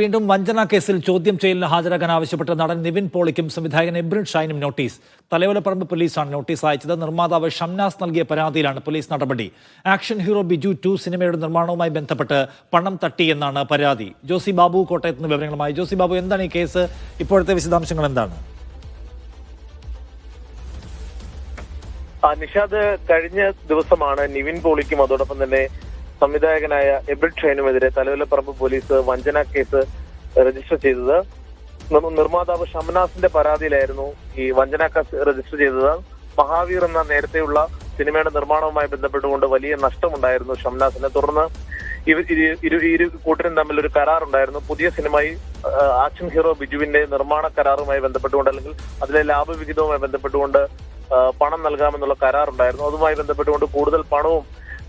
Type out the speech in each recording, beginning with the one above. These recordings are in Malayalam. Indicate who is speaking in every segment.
Speaker 1: വീണ്ടും വഞ്ചന കേസിൽ ചോദ്യം ചെയ്യലിന് ഹാജരാകാൻ ആവശ്യപ്പെട്ട നടൻ നിവിൻ പോളിക്കും സംവിധായകൻ എബ്രിൻ ഷൈനും നോട്ടീസ്. തലയോലപ്പറമ്പ് പോലീസാണ് നോട്ടീസ് അയച്ചത്. നിർമ്മാതാവ് ഷംനാസ് നൽകിയ പരാതിയിലാണ് പോലീസ് നടപടി. ആക്ഷൻ ഹീറോ ബിജു 2 സിനിമയുടെ നിർമ്മാണവുമായി ബന്ധപ്പെട്ട് പണം തട്ടിയെന്നാണ് പരാതി. ജോസി ബാബു കോട്ടയത്ത് നിന്ന് വിവരങ്ങളുമായി. ജോസി ബാബു, എന്താണ് ഈ കേസ്? ഇപ്പോഴത്തെ വിശദാംശങ്ങൾ എന്താണ്?
Speaker 2: നിഷാദ്, കഴിഞ്ഞ ദിവസമാണ് നിവിൻ പോളിക്കും അതോടൊപ്പം തന്നെ സംവിധായകനായ എബ്രിൻ ഷൈനുമെതിരെ തലയോലപ്പറമ്പ് പോലീസ് വഞ്ചന കേസ് രജിസ്റ്റർ ചെയ്തത്. നിർമ്മാതാവ് ഷംനാസിന്റെ പരാതിയിലായിരുന്നു ഈ വഞ്ചന കേസ് രജിസ്റ്റർ ചെയ്തത്. മഹാവീർ എന്ന നേരത്തെയുള്ള സിനിമയുടെ നിർമ്മാണവുമായി ബന്ധപ്പെട്ടുകൊണ്ട് വലിയ നഷ്ടമുണ്ടായിരുന്നു ഷംനാസിനെ. തുടർന്ന് ഇരു കൂട്ടരും തമ്മിൽ ഒരു കരാറുണ്ടായിരുന്നു. പുതിയ സിനിമയിൽ ആക്ഷൻ ഹീറോ ബിജുവിന്റെ നിർമ്മാണ കരാറുമായി ബന്ധപ്പെട്ടുകൊണ്ട്, അല്ലെങ്കിൽ അതിലെ ലാഭവിഹിതവുമായി ബന്ധപ്പെട്ടുകൊണ്ട് പണം നൽകാമെന്നുള്ള കരാറുണ്ടായിരുന്നു. അതുമായി ബന്ധപ്പെട്ടുകൊണ്ട് കൂടുതൽ പണവും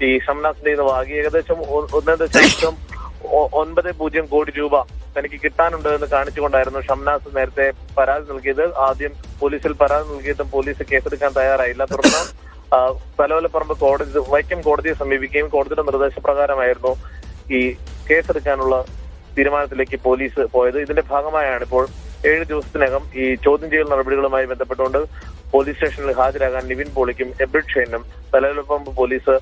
Speaker 2: ഈ ഷംനാസിന്റെ നിന്ന് വാങ്ങി. ഏകദേശം 1.90 കോടി രൂപ തനിക്ക് കിട്ടാനുണ്ട് എന്ന് കാണിച്ചുകൊണ്ടായിരുന്നു ഷംനാസ് നേരത്തെ പരാതി നൽകിയത്. ആദ്യം പോലീസിൽ പരാതി നൽകിയതും പോലീസ് കേസെടുക്കാൻ തയ്യാറായില്ല. തുടർന്ന് തലയോലപ്പറമ്പ് വൈക്കം കോടതിയെ സമീപിക്കുകയും കോടതിയുടെ നിർദ്ദേശപ്രകാരമായിരുന്നു ഈ കേസെടുക്കാനുള്ള തീരുമാനത്തിലേക്ക് പോലീസ് പോയത്. ഇതിന്റെ ഭാഗമായാണ് ഇപ്പോൾ 7 ദിവസത്തിനകം ഈ ചോദ്യം ചെയ്യൽ നടപടികളുമായി ബന്ധപ്പെട്ടുകൊണ്ട് പോലീസ് സ്റ്റേഷനിൽ ഹാജരാകാൻ നിവിൻ പോളിക്കും എബ്രിൻ ഷൈനും തലയോലപ്പറമ്പ് പോലീസ്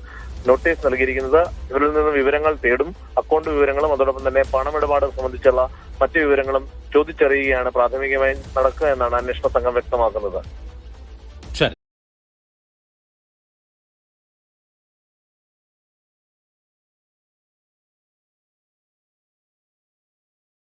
Speaker 2: നോട്ടീസ് നൽകിയിരിക്കുന്നത്. ഇവരിൽ നിന്ന് വിവരങ്ങൾ തേടും. അക്കൗണ്ട് വിവരങ്ങളും അതോടൊപ്പം തന്നെ പണമിടപാട് സംബന്ധിച്ചുള്ള മറ്റു വിവരങ്ങളും ചോദിച്ചറിയുകയാണ് പ്രാഥമികമായി നടക്കുക എന്നാണ് അന്വേഷണ സംഘം വ്യക്തമാക്കുന്നത്.